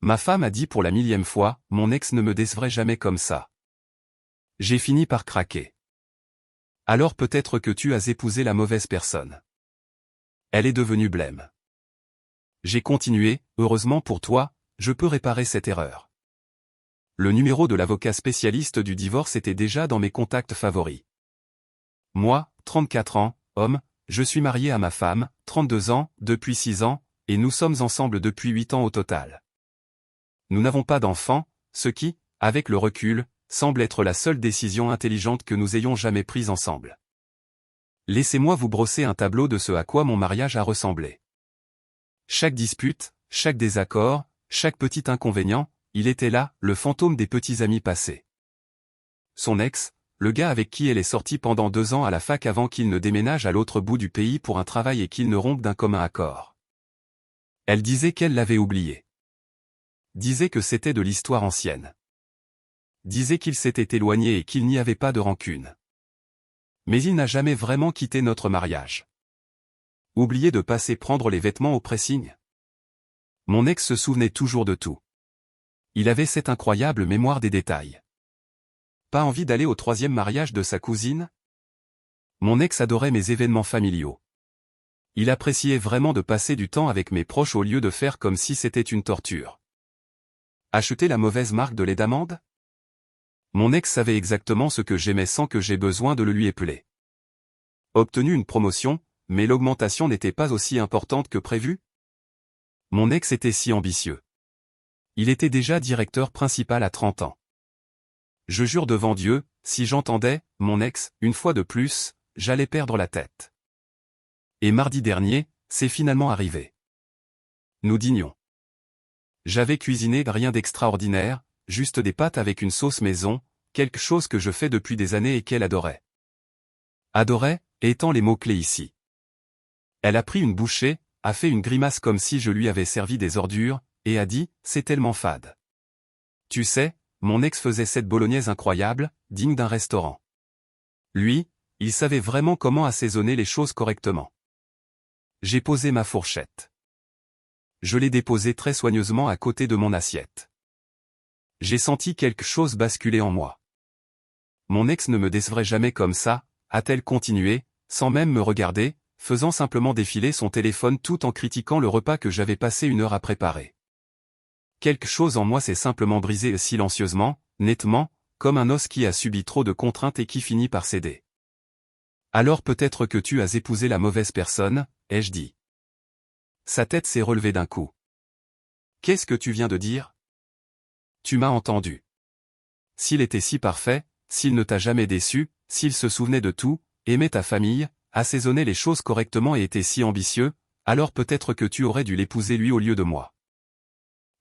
Ma femme a dit pour la 1000e fois, mon ex ne me décevrait jamais comme ça. J'ai fini par craquer. Alors peut-être que tu as épousé la mauvaise personne. Elle est devenue blême. J'ai continué, heureusement pour toi, je peux réparer cette erreur. Le numéro de l'avocat spécialiste du divorce était déjà dans mes contacts favoris. Moi, 34 ans, homme, je suis marié à ma femme, 32 ans, depuis 6 ans, et nous sommes ensemble depuis 8 ans au total. Nous n'avons pas d'enfants, ce qui, avec le recul, semble être la seule décision intelligente que nous ayons jamais prise ensemble. Laissez-moi vous brosser un tableau de ce à quoi mon mariage a ressemblé. Chaque dispute, chaque désaccord, chaque petit inconvénient, il était là, le fantôme des petits amis passés. Son ex, le gars avec qui elle est sortie pendant 2 ans à la fac avant qu'il ne déménage à l'autre bout du pays pour un travail et qu'il ne rompe d'un commun accord. Elle disait qu'elle l'avait oublié. Disait que c'était de l'histoire ancienne. Disait qu'il s'était éloigné et qu'il n'y avait pas de rancune. Mais il n'a jamais vraiment quitté notre mariage. Oublié de passer prendre les vêtements au pressing. Mon ex se souvenait toujours de tout. Il avait cette incroyable mémoire des détails. Pas envie d'aller au 3e mariage de sa cousine? Mon ex adorait mes événements familiaux. Il appréciait vraiment de passer du temps avec mes proches au lieu de faire comme si c'était une torture. Acheter la mauvaise marque de lait d'amande? Mon ex savait exactement ce que j'aimais sans que j'aie besoin de le lui épeler. Obtenu une promotion, mais l'augmentation n'était pas aussi importante que prévu? Mon ex était si ambitieux. Il était déjà directeur principal à 30 ans. Je jure devant Dieu, si j'entendais, mon ex, une fois de plus, j'allais perdre la tête. Et mardi dernier, c'est finalement arrivé. Nous dînions. J'avais cuisiné rien d'extraordinaire, juste des pâtes avec une sauce maison, quelque chose que je fais depuis des années et qu'elle adorait. Adorait, étant les mots-clés ici. Elle a pris une bouchée, a fait une grimace comme si je lui avais servi des ordures, et a dit, c'est tellement fade. Tu sais, mon ex faisait cette bolognaise incroyable, digne d'un restaurant. Lui, il savait vraiment comment assaisonner les choses correctement. J'ai posé ma fourchette. Je l'ai déposée très soigneusement à côté de mon assiette. J'ai senti quelque chose basculer en moi. Mon ex ne me décevrait jamais comme ça, a-t-elle continué, sans même me regarder, faisant simplement défiler son téléphone tout en critiquant le repas que j'avais passé 1 heure à préparer. Quelque chose en moi s'est simplement brisé silencieusement, nettement, comme un os qui a subi trop de contraintes et qui finit par céder. Alors peut-être que tu as épousé la mauvaise personne, ai-je dit. Sa tête s'est relevée d'un coup. Qu'est-ce que tu viens de dire? Tu m'as entendu. S'il était si parfait, s'il ne t'a jamais déçu, s'il se souvenait de tout, aimait ta famille, assaisonnait les choses correctement et était si ambitieux, alors peut-être que tu aurais dû l'épouser lui au lieu de moi.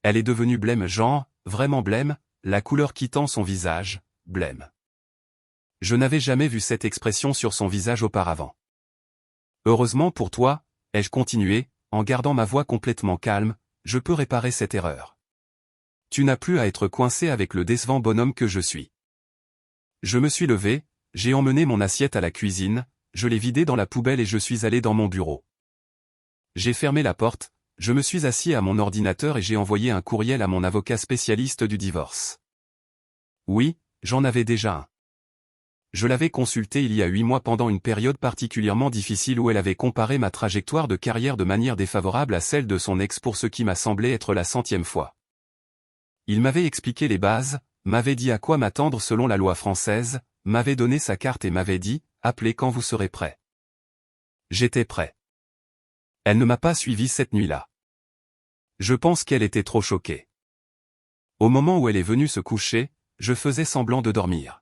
Elle est devenue blême genre, vraiment blême, la couleur quittant son visage, blême. Je n'avais jamais vu cette expression sur son visage auparavant. Heureusement pour toi, ai-je continué, en gardant ma voix complètement calme, je peux réparer cette erreur. Tu n'as plus à être coincé avec le décevant bonhomme que je suis. Je me suis levé, j'ai emmené mon assiette à la cuisine, je l'ai vidée dans la poubelle et je suis allé dans mon bureau. J'ai fermé la porte, je me suis assis à mon ordinateur et j'ai envoyé un courriel à mon avocat spécialiste du divorce. Oui, j'en avais déjà un. Je l'avais consulté il y a 8 mois pendant une période particulièrement difficile où elle avait comparé ma trajectoire de carrière de manière défavorable à celle de son ex pour ce qui m'a semblé être la 100e fois. Il m'avait expliqué les bases, m'avait dit à quoi m'attendre selon la loi française, m'avait donné sa carte et m'avait dit, appelez quand vous serez prêt. J'étais prêt. Elle ne m'a pas suivi cette nuit-là. Je pense qu'elle était trop choquée. Au moment où elle est venue se coucher, je faisais semblant de dormir.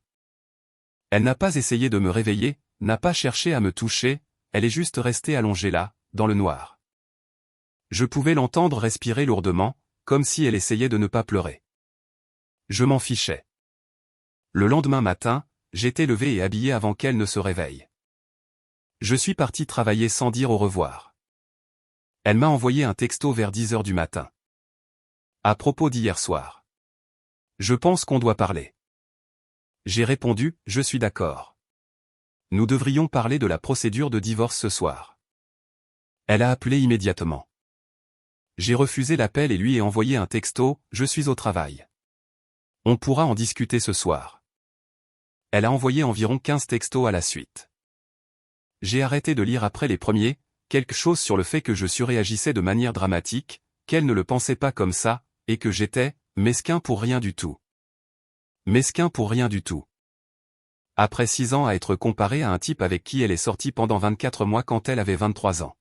Elle n'a pas essayé de me réveiller, n'a pas cherché à me toucher, elle est juste restée allongée là, dans le noir. Je pouvais l'entendre respirer lourdement, comme si elle essayait de ne pas pleurer. Je m'en fichais. Le lendemain matin, j'étais levé et habillé avant qu'elle ne se réveille. Je suis parti travailler sans dire au revoir. Elle m'a envoyé un texto vers 10 heures du matin. À propos d'hier soir. Je pense qu'on doit parler. J'ai répondu, je suis d'accord. Nous devrions parler de la procédure de divorce ce soir. Elle a appelé immédiatement. J'ai refusé l'appel et lui ai envoyé un texto, je suis au travail. On pourra en discuter ce soir. Elle a envoyé environ 15 textos à la suite. J'ai arrêté de lire après les premiers, quelque chose sur le fait que je surréagissais de manière dramatique, qu'elle ne le pensait pas comme ça, et que j'étais mesquin pour rien du tout. Mesquin pour rien du tout. Après 6 ans à être comparé à un type avec qui elle est sortie pendant 24 mois quand elle avait 23 ans.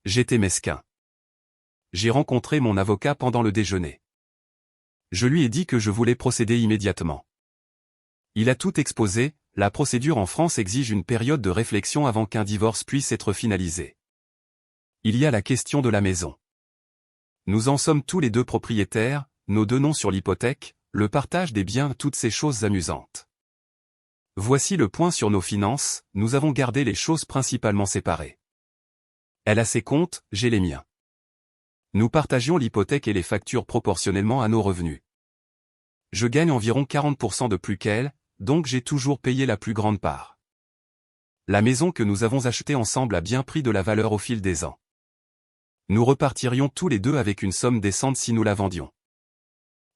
J'étais mesquin. J'ai rencontré mon avocat pendant le déjeuner. Je lui ai dit que je voulais procéder immédiatement. Il a tout exposé, la procédure en France exige une période de réflexion avant qu'un divorce puisse être finalisé. Il y a la question de la maison. Nous en sommes tous les deux propriétaires, nos deux noms sur l'hypothèque, le partage des biens, toutes ces choses amusantes. Voici le point sur nos finances, nous avons gardé les choses principalement séparées. Elle a ses comptes, j'ai les miens. Nous partagions l'hypothèque et les factures proportionnellement à nos revenus. Je gagne environ 40% de plus qu'elle, donc j'ai toujours payé la plus grande part. La maison que nous avons achetée ensemble a bien pris de la valeur au fil des ans. Nous repartirions tous les deux avec une somme décente si nous la vendions.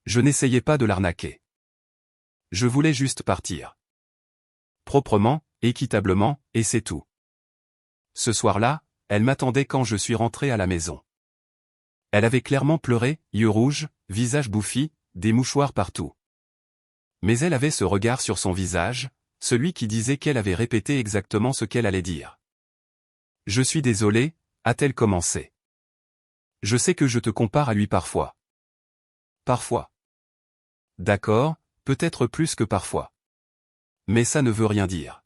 Je n'essayais pas de l'arnaquer. Je voulais juste partir. Proprement, équitablement, et c'est tout. Ce soir-là, elle m'attendait quand je suis rentré à la maison. Elle avait clairement pleuré, yeux rouges, visage bouffi, des mouchoirs partout. Mais elle avait ce regard sur son visage, celui qui disait qu'elle avait répété exactement ce qu'elle allait dire. « Je suis désolé », a-t-elle commencé. « Je sais que je te compare à lui parfois. » Parfois. D'accord, peut-être plus que parfois. Mais ça ne veut rien dire.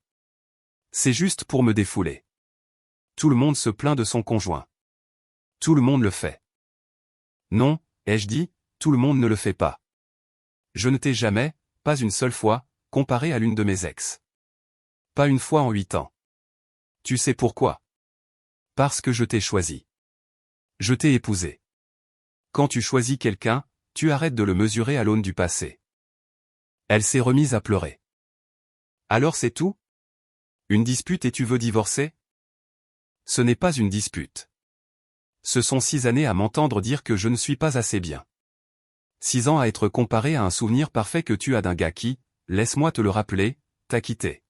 C'est juste pour me défouler. Tout le monde se plaint de son conjoint. Tout le monde le fait. Non, ai-je dit, tout le monde ne le fait pas. Je ne t'ai jamais, pas une seule fois, comparé à l'une de mes ex. Pas une fois en 8 ans. Tu sais pourquoi? Parce que je t'ai choisi. Je t'ai épousé. Quand tu choisis quelqu'un, tu arrêtes de le mesurer à l'aune du passé. Elle s'est remise à pleurer. Alors c'est tout? Une dispute et tu veux divorcer? Ce n'est pas une dispute. Ce sont 6 années à m'entendre dire que je ne suis pas assez bien. 6 ans à être comparé à un souvenir parfait que tu as d'un gars qui, laisse-moi te le rappeler, t'a quitté.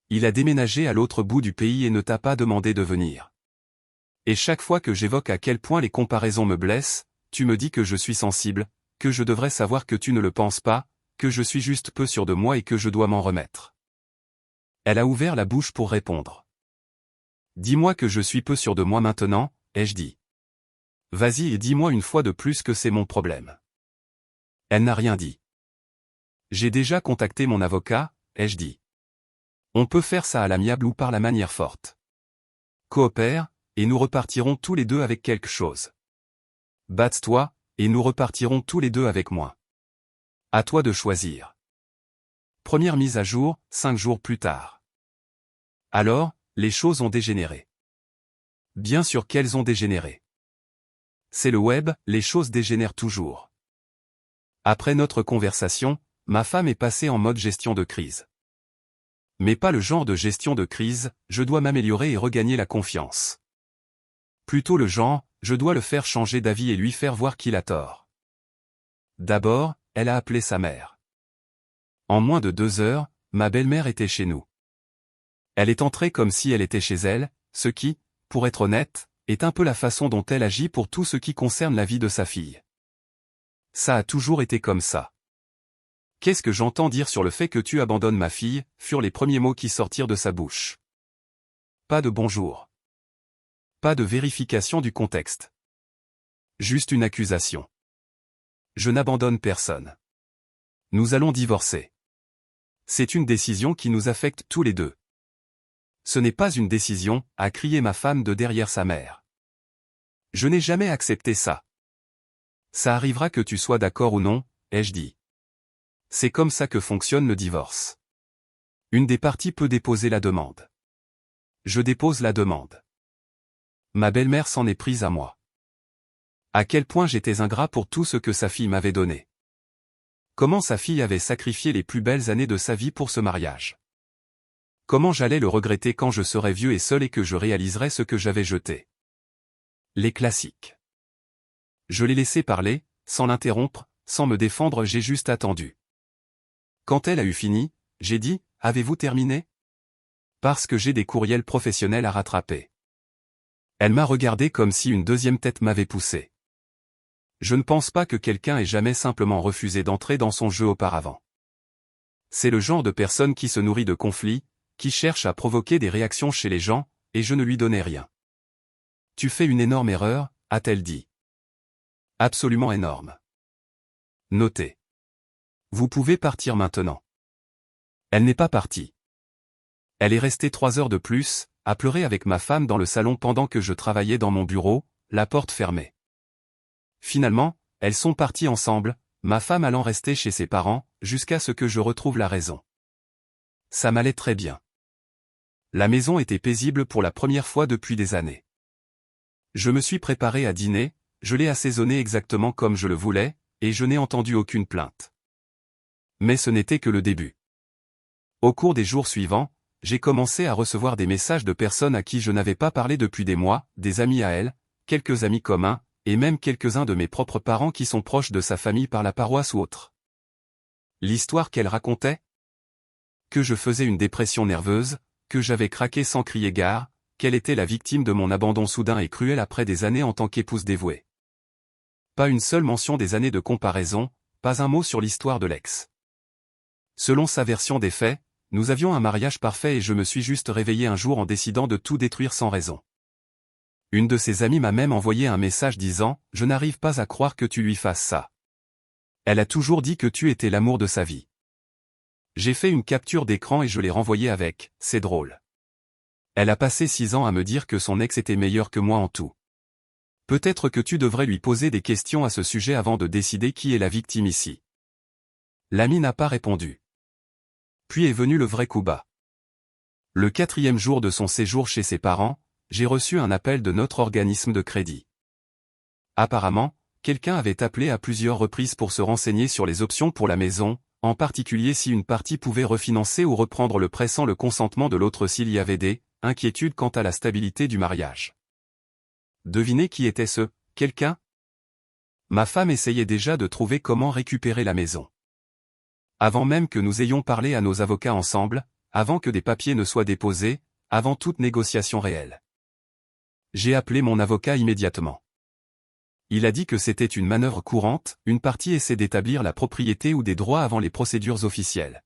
Il a déménagé à l'autre bout du pays et ne t'a pas demandé de venir. Et chaque fois que j'évoque à quel point les comparaisons me blessent, tu me dis que je suis sensible, que je devrais savoir que tu ne le penses pas, que je suis juste peu sûr de moi et que je dois m'en remettre. Elle a ouvert la bouche pour répondre. Dis-moi que je suis peu sûr de moi maintenant, ai-je dit. Vas-y et dis-moi une fois de plus que c'est mon problème. Elle n'a rien dit. J'ai déjà contacté mon avocat, ai-je dit. On peut faire ça à l'amiable ou par la manière forte. Coopère, et nous repartirons tous les deux avec quelque chose. Batte-toi, et nous repartirons tous les deux avec moins. À toi de choisir. Première mise à jour, 5 jours plus tard. Alors, les choses ont dégénéré. Bien sûr qu'elles ont dégénéré. C'est le web, les choses dégénèrent toujours. Après notre conversation, ma femme est passée en mode gestion de crise. Mais pas le genre de gestion de crise, je dois m'améliorer et regagner la confiance. Plutôt le genre, je dois le faire changer d'avis et lui faire voir qu'il a tort. D'abord, elle a appelé sa mère. En moins de 2 heures, ma belle-mère était chez nous. Elle est entrée comme si elle était chez elle, ce qui, pour être honnête, est un peu la façon dont elle agit pour tout ce qui concerne la vie de sa fille. Ça a toujours été comme ça. Qu'est-ce que j'entends dire sur le fait que tu abandonnes ma fille, furent les premiers mots qui sortirent de sa bouche. Pas de bonjour. Pas de vérification du contexte. Juste une accusation. Je n'abandonne personne. Nous allons divorcer. C'est une décision qui nous affecte tous les deux. Ce n'est pas une décision, a crié ma femme de derrière sa mère. Je n'ai jamais accepté ça. Ça arrivera que tu sois d'accord ou non, ai-je dit. C'est comme ça que fonctionne le divorce. Une des parties peut déposer la demande. Je dépose la demande. Ma belle-mère s'en est prise à moi. À quel point j'étais ingrat pour tout ce que sa fille m'avait donné. Comment sa fille avait sacrifié les plus belles années de sa vie pour ce mariage. Comment j'allais le regretter quand je serais vieux et seul et que je réaliserais ce que j'avais jeté. Les classiques. Je l'ai laissé parler, sans l'interrompre, sans me défendre, j'ai juste attendu. Quand elle a eu fini, j'ai dit, « Avez-vous terminé ?» Parce que j'ai des courriels professionnels à rattraper. Elle m'a regardé comme si une deuxième tête m'avait poussé. Je ne pense pas que quelqu'un ait jamais simplement refusé d'entrer dans son jeu auparavant. C'est le genre de personne qui se nourrit de conflits, qui cherche à provoquer des réactions chez les gens, et je ne lui donnais rien. « Tu fais une énorme erreur », a-t-elle dit. Absolument énorme. Notez. Vous pouvez partir maintenant. Elle n'est pas partie. Elle est restée 3 heures de plus, à pleurer avec ma femme dans le salon pendant que je travaillais dans mon bureau, la porte fermée. Finalement, elles sont parties ensemble, ma femme allant rester chez ses parents, jusqu'à ce que je retrouve la raison. Ça m'allait très bien. La maison était paisible pour la première fois depuis des années. Je me suis préparé à dîner, je l'ai assaisonné exactement comme je le voulais, et je n'ai entendu aucune plainte. Mais ce n'était que le début. Au cours des jours suivants, j'ai commencé à recevoir des messages de personnes à qui je n'avais pas parlé depuis des mois, des amis à elle, quelques amis communs, et même quelques-uns de mes propres parents qui sont proches de sa famille par la paroisse ou autre. L'histoire qu'elle racontait ? Que je faisais une dépression nerveuse, que j'avais craqué sans crier gare, qu'elle était la victime de mon abandon soudain et cruel après des années en tant qu'épouse dévouée. Pas une seule mention des années de comparaison, pas un mot sur l'histoire de l'ex. Selon sa version des faits, nous avions un mariage parfait et je me suis juste réveillé un jour en décidant de tout détruire sans raison. Une de ses amies m'a même envoyé un message disant « Je n'arrive pas à croire que tu lui fasses ça. Elle a toujours dit que tu étais l'amour de sa vie. » J'ai fait une capture d'écran et je l'ai renvoyée avec « C'est drôle. » Elle a passé 6 ans à me dire que son ex était meilleur que moi en tout. Peut-être que tu devrais lui poser des questions à ce sujet avant de décider qui est la victime ici. L'ami n'a pas répondu. Puis est venu le vrai coup bas. Le 4e jour de son séjour chez ses parents, j'ai reçu un appel de notre organisme de crédit. Apparemment, quelqu'un avait appelé à plusieurs reprises pour se renseigner sur les options pour la maison, en particulier si une partie pouvait refinancer ou reprendre le prêt sans le consentement de l'autre s'il y avait des inquiétudes quant à la stabilité du mariage. Devinez qui était ce quelqu'un ? Ma femme essayait déjà de trouver comment récupérer la maison. Avant même que nous ayons parlé à nos avocats ensemble, avant que des papiers ne soient déposés, avant toute négociation réelle. J'ai appelé mon avocat immédiatement. Il a dit que c'était une manœuvre courante, une partie essaie d'établir la propriété ou des droits avant les procédures officielles.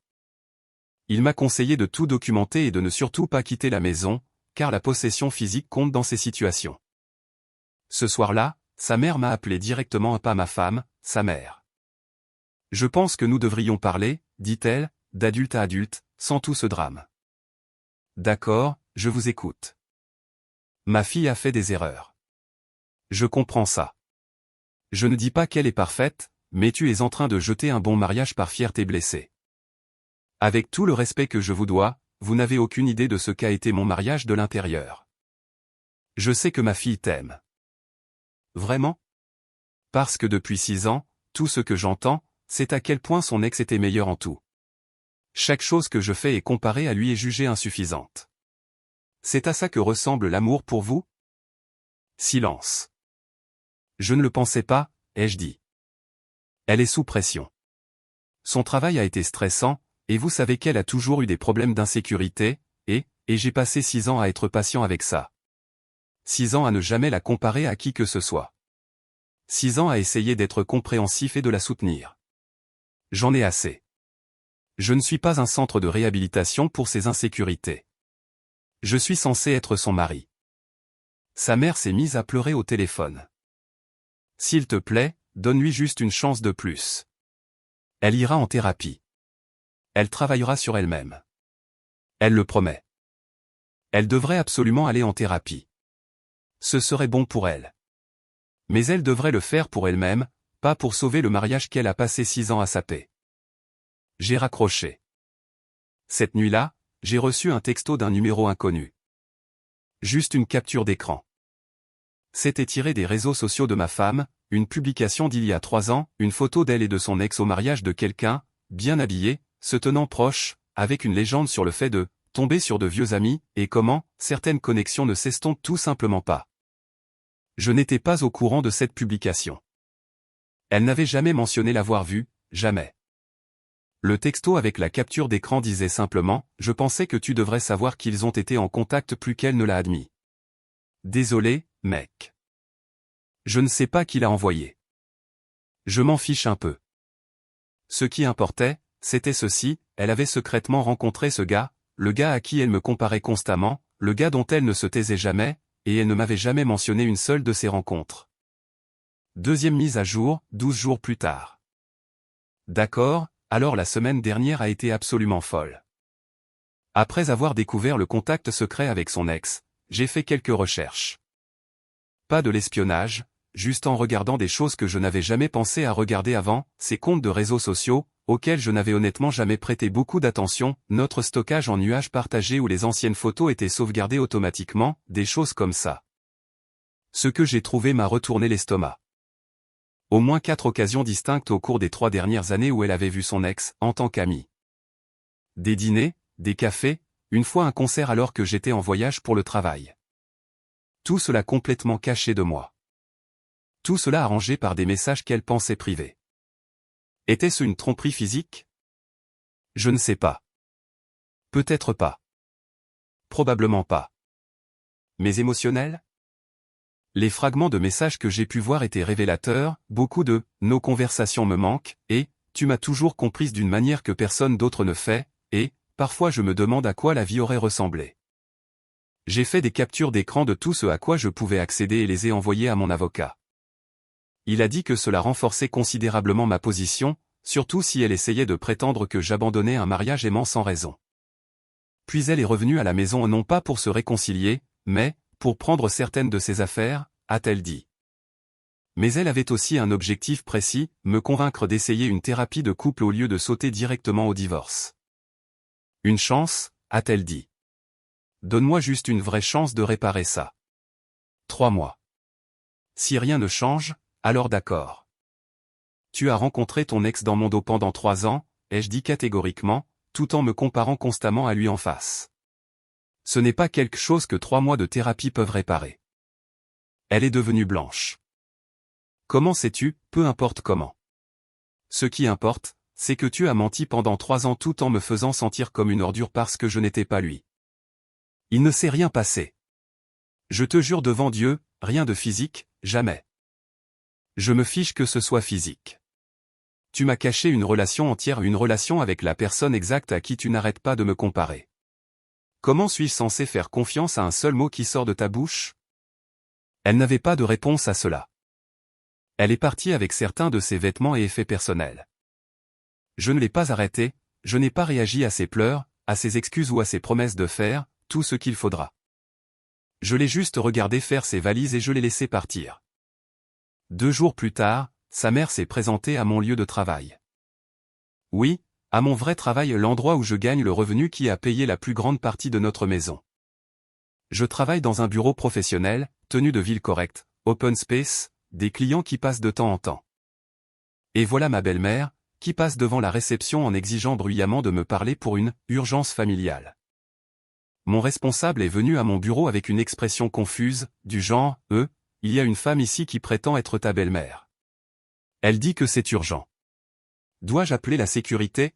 Il m'a conseillé de tout documenter et de ne surtout pas quitter la maison, car la possession physique compte dans ces situations. Ce soir-là, sa mère m'a appelé directement, pas ma femme, sa mère. Je pense que nous devrions parler, dit-elle, d'adulte à adulte, sans tout ce drame. D'accord, je vous écoute. Ma fille a fait des erreurs. Je comprends ça. Je ne dis pas qu'elle est parfaite, mais tu es en train de jeter un bon mariage par fierté blessée. Avec tout le respect que je vous dois, vous n'avez aucune idée de ce qu'a été mon mariage de l'intérieur. Je sais que ma fille t'aime. Vraiment ? Parce que depuis 6 ans, tout ce que j'entends, c'est à quel point son ex était meilleur en tout. Chaque chose que je fais est comparée à lui et jugée insuffisante. C'est à ça que ressemble l'amour pour vous ? Silence. Je ne le pensais pas, ai-je dit. Elle est sous pression. Son travail a été stressant, et vous savez qu'elle a toujours eu des problèmes d'insécurité, et j'ai passé 6 ans à être patient avec ça. 6 ans à ne jamais la comparer à qui que ce soit. 6 ans à essayer d'être compréhensif et de la soutenir. J'en ai assez. Je ne suis pas un centre de réhabilitation pour ses insécurités. Je suis censé être son mari. Sa mère s'est mise à pleurer au téléphone. S'il te plaît, donne-lui juste une chance de plus. Elle ira en thérapie. Elle travaillera sur elle-même. Elle le promet. Elle devrait absolument aller en thérapie. Ce serait bon pour elle. Mais elle devrait le faire pour elle-même, pas pour sauver le mariage qu'elle a passé 6 ans à saper. J'ai raccroché. Cette nuit-là, j'ai reçu un texto d'un numéro inconnu. Juste une capture d'écran. C'était tiré des réseaux sociaux de ma femme, une publication d'il y a 3 ans, une photo d'elle et de son ex au mariage de quelqu'un, bien habillé, se tenant proche, avec une légende sur le fait de tomber sur de vieux amis, et comment certaines connexions ne s'estompent tout simplement pas. Je n'étais pas au courant de cette publication. Elle n'avait jamais mentionné l'avoir vu, jamais. Le texto avec la capture d'écran disait simplement « Je pensais que tu devrais savoir qu'ils ont été en contact plus qu'elle ne l'a admis. Désolé, mec. Je ne sais pas qui l'a envoyé. Je m'en fiche un peu. » Ce qui importait, c'était ceci, elle avait secrètement rencontré ce gars, le gars à qui elle me comparait constamment, le gars dont elle ne se taisait jamais, et elle ne m'avait jamais mentionné une seule de ces rencontres. Deuxième mise à jour, 12 jours plus tard. D'accord, alors la semaine dernière a été absolument folle. Après avoir découvert le contact secret avec son ex, j'ai fait quelques recherches. Pas de l'espionnage, juste en regardant des choses que je n'avais jamais pensé à regarder avant, ces comptes de réseaux sociaux, auxquels je n'avais honnêtement jamais prêté beaucoup d'attention, notre stockage en nuage partagé où les anciennes photos étaient sauvegardées automatiquement, des choses comme ça. Ce que j'ai trouvé m'a retourné l'estomac. Au moins 4 occasions distinctes au cours des 3 dernières années où elle avait vu son ex, en tant qu'amie. Des dîners, des cafés, une fois un concert alors que j'étais en voyage pour le travail. Tout cela complètement caché de moi. Tout cela arrangé par des messages qu'elle pensait privés. Était-ce une tromperie physique? Je ne sais pas. Peut-être pas. Probablement pas. Mais émotionnel? Les fragments de messages que j'ai pu voir étaient révélateurs, beaucoup de « nos conversations me manquent » et « tu m'as toujours comprise d'une manière que personne d'autre ne fait » et « parfois je me demande à quoi la vie aurait ressemblé ». J'ai fait des captures d'écran de tout ce à quoi je pouvais accéder et les ai envoyées à mon avocat. Il a dit que cela renforçait considérablement ma position, surtout si elle essayait de prétendre que j'abandonnais un mariage aimant sans raison. Puis elle est revenue à la maison non pas pour se réconcilier, mais pour prendre certaines de ses affaires, a-t-elle dit. Mais elle avait aussi un objectif précis, me convaincre d'essayer une thérapie de couple au lieu de sauter directement au divorce. Une chance, a-t-elle dit. Donne-moi juste une vraie chance de réparer ça. 3 mois. Si rien ne change, alors d'accord. Tu as rencontré ton ex dans mon dos pendant 3 ans, ai-je dit catégoriquement, tout en me comparant constamment à lui en face. Ce n'est pas quelque chose que 3 mois de thérapie peuvent réparer. Elle est devenue blanche. Comment sais-tu, peu importe comment. Ce qui importe, c'est que tu as menti pendant 3 ans tout en me faisant sentir comme une ordure parce que je n'étais pas lui. Il ne s'est rien passé. Je te jure devant Dieu, rien de physique, jamais. Je me fiche que ce soit physique. Tu m'as caché une relation entière, une relation avec la personne exacte à qui tu n'arrêtes pas de me comparer. Comment suis-je censé faire confiance à un seul mot qui sort de ta bouche? Elle n'avait pas de réponse à cela. Elle est partie avec certains de ses vêtements et effets personnels. Je ne l'ai pas arrêtée, je n'ai pas réagi à ses pleurs, à ses excuses ou à ses promesses de faire tout ce qu'il faudra. Je l'ai juste regardé faire ses valises et je l'ai laissé partir. 2 jours plus tard, sa mère s'est présentée à mon lieu de travail. Oui, à mon vrai travail, l'endroit où je gagne le revenu qui a payé la plus grande partie de notre maison. Je travaille dans un bureau professionnel, tenue de ville correcte, open space, des clients qui passent de temps en temps. Et voilà ma belle-mère, qui passe devant la réception en exigeant bruyamment de me parler pour une « urgence familiale ». Mon responsable est venu à mon bureau avec une expression confuse, du genre « il y a une femme ici qui prétend être ta belle-mère. Elle dit que c'est urgent. Dois-je appeler la sécurité ?»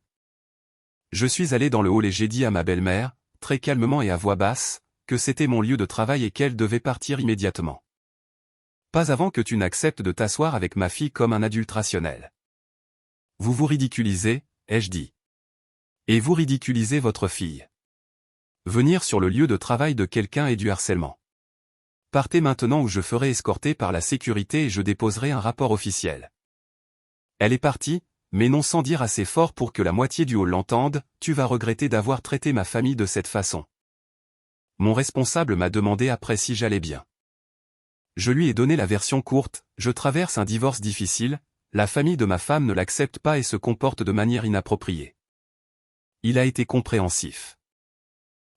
Je suis allé dans le hall et j'ai dit à ma belle-mère, très calmement et à voix basse, que c'était mon lieu de travail et qu'elle devait partir immédiatement. Pas avant que tu n'acceptes de t'asseoir avec ma fille comme un adulte rationnel. Vous vous ridiculisez, ai-je dit. Et vous ridiculisez votre fille. Venir sur le lieu de travail de quelqu'un est du harcèlement. Partez maintenant ou je ferai escorter par la sécurité et je déposerai un rapport officiel. Elle est partie, mais non sans dire assez fort pour que la moitié du hall l'entende, tu vas regretter d'avoir traité ma famille de cette façon. Mon responsable m'a demandé après si j'allais bien. Je lui ai donné la version courte, je traverse un divorce difficile, la famille de ma femme ne l'accepte pas et se comporte de manière inappropriée. Il a été compréhensif.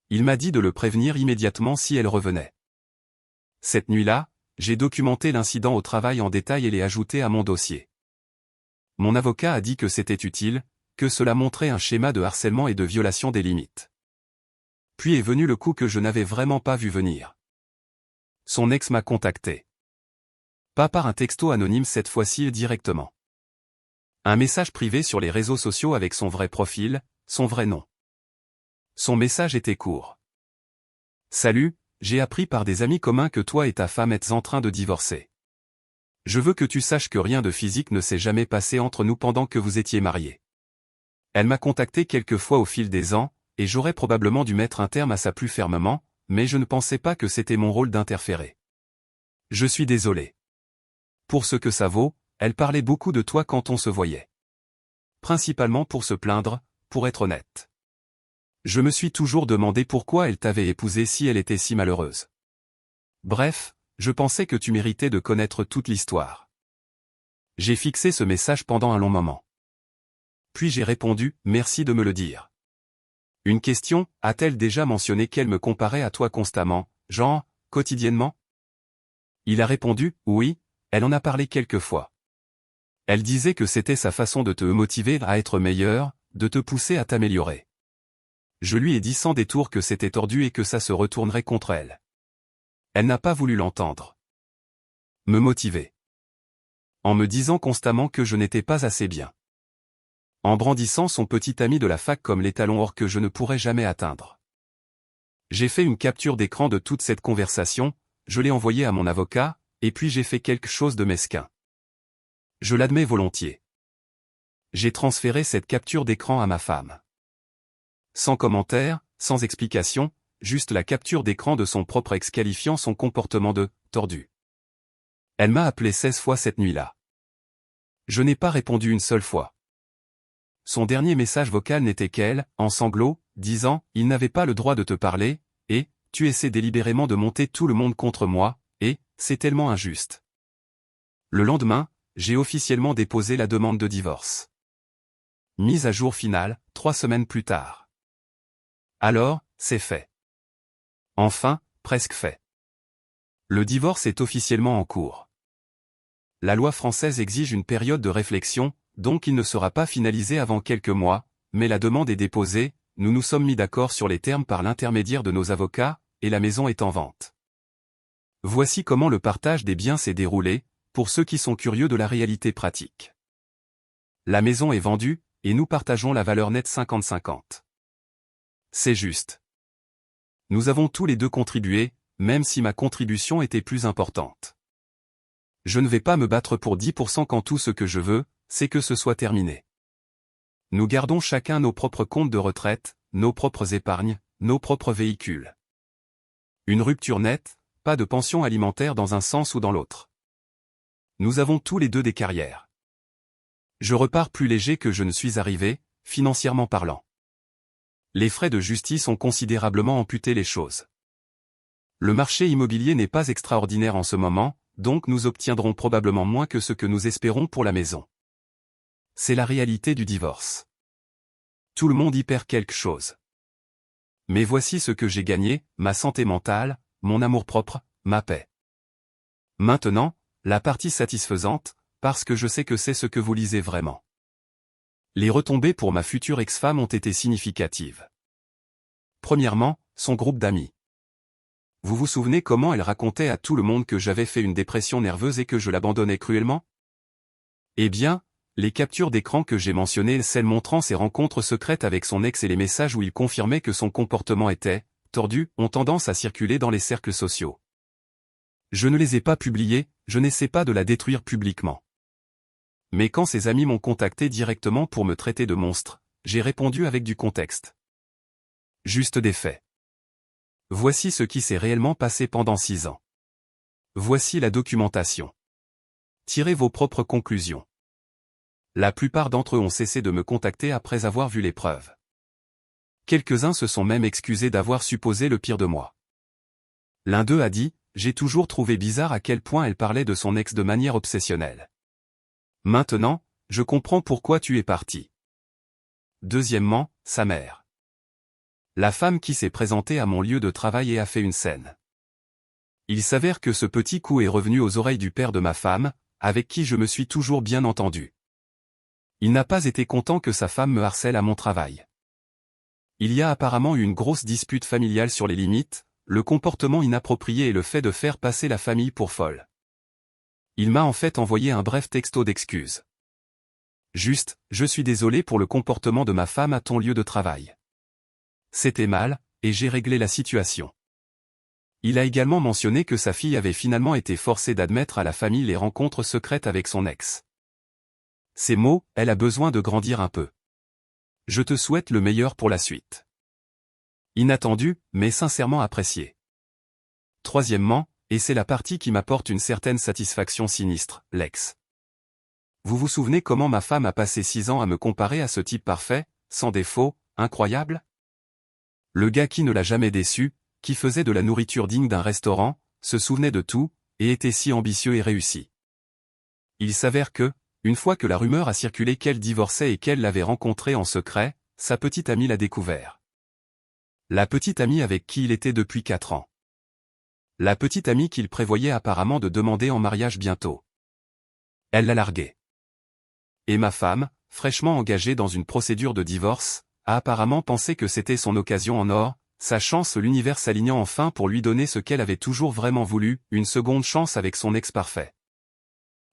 Il m'a dit de le prévenir immédiatement si elle revenait. Cette nuit-là, j'ai documenté l'incident au travail en détail et l'ai ajouté à mon dossier. Mon avocat a dit que c'était utile, que cela montrait un schéma de harcèlement et de violation des limites. Puis est venu le coup que je n'avais vraiment pas vu venir. Son ex m'a contacté. Pas par un texto anonyme cette fois-ci directement. Un message privé sur les réseaux sociaux avec son vrai profil, son vrai nom. Son message était court. Salut, j'ai appris par des amis communs que toi et ta femme êtes en train de divorcer. Je veux que tu saches que rien de physique ne s'est jamais passé entre nous pendant que vous étiez mariés. Elle m'a contacté quelques fois au fil des ans, et j'aurais probablement dû mettre un terme à ça plus fermement, mais je ne pensais pas que c'était mon rôle d'interférer. Je suis désolé. Pour ce que ça vaut, elle parlait beaucoup de toi quand on se voyait. Principalement pour se plaindre, pour être honnête. Je me suis toujours demandé pourquoi elle t'avait épousé si elle était si malheureuse. Bref, je pensais que tu méritais de connaître toute l'histoire. J'ai fixé ce message pendant un long moment. Puis j'ai répondu, merci de me le dire. Une question, a-t-elle déjà mentionné qu'elle me comparait à toi constamment, genre, quotidiennement? Il a répondu, oui, elle en a parlé quelques fois. Elle disait que c'était sa façon de te motiver à être meilleur, de te pousser à t'améliorer. Je lui ai dit sans détour que c'était tordu et que ça se retournerait contre elle. Elle n'a pas voulu l'entendre. Me motiver. En me disant constamment que je n'étais pas assez bien. En brandissant son petit ami de la fac comme l'étalon or que je ne pourrais jamais atteindre. J'ai fait une capture d'écran de toute cette conversation, je l'ai envoyée à mon avocat, et puis j'ai fait quelque chose de mesquin. Je l'admets volontiers. J'ai transféré cette capture d'écran à ma femme. Sans commentaire, sans explication, juste la capture d'écran de son propre ex qualifiant son comportement de « tordu ». Elle m'a appelé 16 fois cette nuit-là. Je n'ai pas répondu une seule fois. Son dernier message vocal n'était qu'elle, en sanglots, disant « Il n'avait pas le droit de te parler, et, tu essaies délibérément de monter tout le monde contre moi, et, c'est tellement injuste. » Le lendemain, j'ai officiellement déposé la demande de divorce. Mise à jour finale, 3 semaines plus tard. Alors, c'est fait. Enfin, presque fait. Le divorce est officiellement en cours. La loi française exige une période de réflexion, donc il ne sera pas finalisé avant quelques mois, mais la demande est déposée, nous nous sommes mis d'accord sur les termes par l'intermédiaire de nos avocats, et la maison est en vente. Voici comment le partage des biens s'est déroulé, pour ceux qui sont curieux de la réalité pratique. La maison est vendue, et nous partageons la valeur nette 50-50. C'est juste. Nous avons tous les deux contribué, même si ma contribution était plus importante. Je ne vais pas me battre pour 10% quand tout ce que je veux, c'est que ce soit terminé. Nous gardons chacun nos propres comptes de retraite, nos propres épargnes, nos propres véhicules. Une rupture nette, pas de pension alimentaire dans un sens ou dans l'autre. Nous avons tous les deux des carrières. Je repars plus léger que je ne suis arrivé, financièrement parlant. Les frais de justice ont considérablement amputé les choses. Le marché immobilier n'est pas extraordinaire en ce moment, donc nous obtiendrons probablement moins que ce que nous espérons pour la maison. C'est la réalité du divorce. Tout le monde y perd quelque chose. Mais voici ce que j'ai gagné, ma santé mentale, mon amour-propre, ma paix. Maintenant, la partie satisfaisante, parce que je sais que c'est ce que vous lisez vraiment. Les retombées pour ma future ex-femme ont été significatives. Premièrement, son groupe d'amis. Vous vous souvenez comment elle racontait à tout le monde que j'avais fait une dépression nerveuse et que je l'abandonnais cruellement? Eh bien, les captures d'écran que j'ai mentionnées, celles montrant ses rencontres secrètes avec son ex et les messages où il confirmait que son comportement était tordu, ont tendance à circuler dans les cercles sociaux. Je ne les ai pas publiées, je n'essaie pas de la détruire publiquement. Mais quand ses amis m'ont contacté directement pour me traiter de monstre, j'ai répondu avec du contexte. Juste des faits. Voici ce qui s'est réellement passé pendant 6 ans. Voici la documentation. Tirez vos propres conclusions. La plupart d'entre eux ont cessé de me contacter après avoir vu les preuves. Quelques-uns se sont même excusés d'avoir supposé le pire de moi. L'un d'eux a dit, « J'ai toujours trouvé bizarre à quel point elle parlait de son ex de manière obsessionnelle. Maintenant, je comprends pourquoi tu es parti. » Deuxièmement, sa mère. La femme qui s'est présentée à mon lieu de travail et a fait une scène. Il s'avère que ce petit coup est revenu aux oreilles du père de ma femme, avec qui je me suis toujours bien entendu. Il n'a pas été content que sa femme me harcèle à mon travail. Il y a apparemment eu une grosse dispute familiale sur les limites, le comportement inapproprié et le fait de faire passer la famille pour folle. Il m'a en fait envoyé un bref texto d'excuses. Juste, je suis désolé pour le comportement de ma femme à ton lieu de travail. C'était mal, et j'ai réglé la situation. Il a également mentionné que sa fille avait finalement été forcée d'admettre à la famille les rencontres secrètes avec son ex. Ces mots, elle a besoin de grandir un peu. Je te souhaite le meilleur pour la suite. Inattendu, mais sincèrement apprécié. Troisièmement, et c'est la partie qui m'apporte une certaine satisfaction sinistre, l'ex. Vous vous souvenez comment ma femme a passé 6 ans à me comparer à ce type parfait, sans défaut, incroyable? Le gars qui ne l'a jamais déçu, qui faisait de la nourriture digne d'un restaurant, se souvenait de tout, et était si ambitieux et réussi. Il s'avère que, une fois que la rumeur a circulé qu'elle divorçait et qu'elle l'avait rencontré en secret, sa petite amie l'a découvert. La petite amie avec qui il était depuis 4 ans. La petite amie qu'il prévoyait apparemment de demander en mariage bientôt. Elle l'a largué. Et ma femme, fraîchement engagée dans une procédure de divorce, a apparemment pensé que c'était son occasion en or, sa chance, l'univers s'alignant enfin pour lui donner ce qu'elle avait toujours vraiment voulu, une seconde chance avec son ex parfait.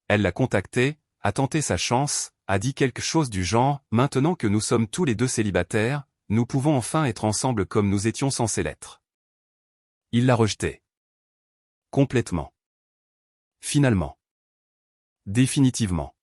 Elle l'a contacté, a tenté sa chance, a dit quelque chose du genre « Maintenant que nous sommes tous les deux célibataires, nous pouvons enfin être ensemble comme nous étions censés l'être. » Il l'a rejeté. Complètement. Finalement. Définitivement.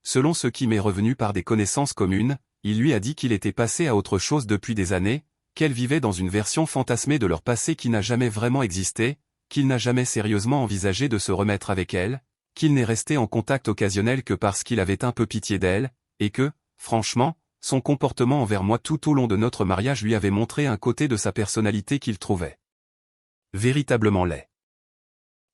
Selon ce qui m'est revenu par des connaissances communes, il lui a dit qu'il était passé à autre chose depuis des années, qu'elle vivait dans une version fantasmée de leur passé qui n'a jamais vraiment existé, qu'il n'a jamais sérieusement envisagé de se remettre avec elle, qu'il n'est resté en contact occasionnel que parce qu'il avait un peu pitié d'elle, et que, franchement, son comportement envers moi tout au long de notre mariage lui avait montré un côté de sa personnalité qu'il trouvait véritablement laid.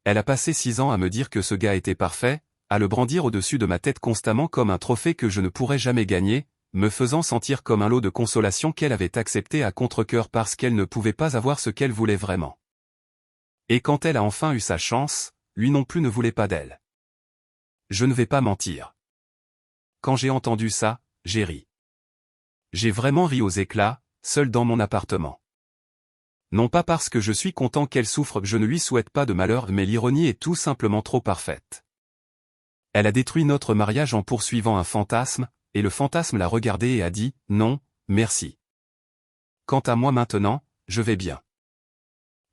Elle a passé 6 ans à me dire que ce gars était parfait, à le brandir au-dessus de ma tête constamment comme un trophée que je ne pourrais jamais gagner, me faisant sentir comme un lot de consolation qu'elle avait accepté à contre-cœur parce qu'elle ne pouvait pas avoir ce qu'elle voulait vraiment. Et quand elle a enfin eu sa chance, lui non plus ne voulait pas d'elle. Je ne vais pas mentir. Quand j'ai entendu ça, j'ai ri. J'ai vraiment ri aux éclats, seul dans mon appartement. Non pas parce que je suis content qu'elle souffre, je ne lui souhaite pas de malheur, mais l'ironie est tout simplement trop parfaite. Elle a détruit notre mariage en poursuivant un fantasme, et le fantasme l'a regardé et a dit « Non, merci. Quant à moi maintenant, je vais bien.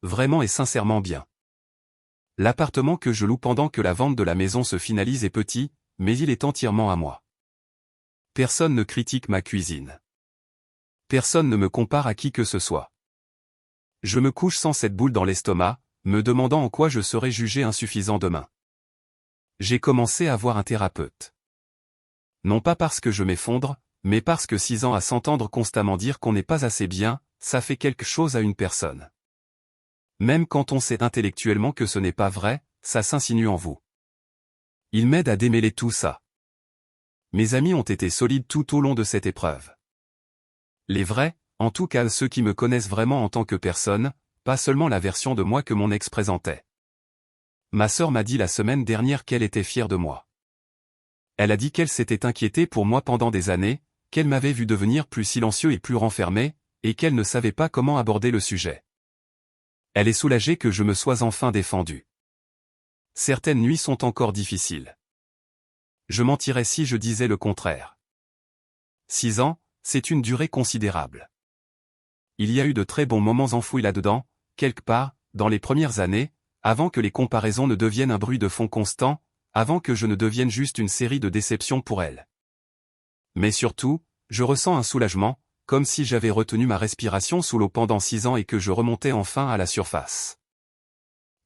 Vraiment et sincèrement bien. L'appartement que je loue pendant que la vente de la maison se finalise est petit, mais il est entièrement à moi. Personne ne critique ma cuisine. Personne ne me compare à qui que ce soit. Je me couche sans cette boule dans l'estomac, me demandant en quoi je serai jugé insuffisant demain. J'ai commencé à voir un thérapeute. Non pas parce que je m'effondre, mais parce que 6 ans à s'entendre constamment dire qu'on n'est pas assez bien, ça fait quelque chose à une personne. Même quand on sait intellectuellement que ce n'est pas vrai, ça s'insinue en vous. Il m'aide à démêler tout ça. Mes amis ont été solides tout au long de cette épreuve. Les vrais, en tout cas ceux qui me connaissent vraiment en tant que personne, pas seulement la version de moi que mon ex présentait. Ma sœur m'a dit la semaine dernière qu'elle était fière de moi. Elle a dit qu'elle s'était inquiétée pour moi pendant des années, qu'elle m'avait vu devenir plus silencieux et plus renfermé, et qu'elle ne savait pas comment aborder le sujet. Elle est soulagée que je me sois enfin défendu. Certaines nuits sont encore difficiles. Je mentirais si je disais le contraire. 6 ans, c'est une durée considérable. Il y a eu de très bons moments enfouis là-dedans, quelque part, dans les premières années, avant que les comparaisons ne deviennent un bruit de fond constant, avant que je ne devienne juste une série de déceptions pour elle. Mais surtout, je ressens un soulagement, comme si j'avais retenu ma respiration sous l'eau pendant 6 ans et que je remontais enfin à la surface.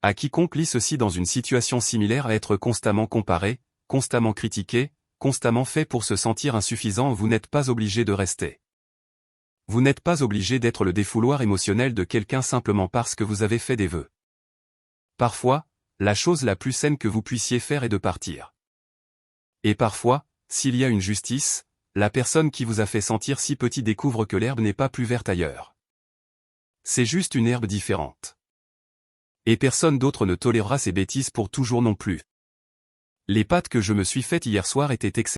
À quiconque lit ceci dans une situation similaire à être constamment comparé, constamment critiqué, constamment fait pour se sentir insuffisant, vous n'êtes pas obligé de rester. Vous n'êtes pas obligé d'être le défouloir émotionnel de quelqu'un simplement parce que vous avez fait des vœux. Parfois, la chose la plus saine que vous puissiez faire est de partir. Et parfois, s'il y a une justice, la personne qui vous a fait sentir si petit découvre que l'herbe n'est pas plus verte ailleurs. C'est juste une herbe différente. Et personne d'autre ne tolérera ces bêtises pour toujours non plus. Les pâtes que je me suis faites hier soir étaient excellentes.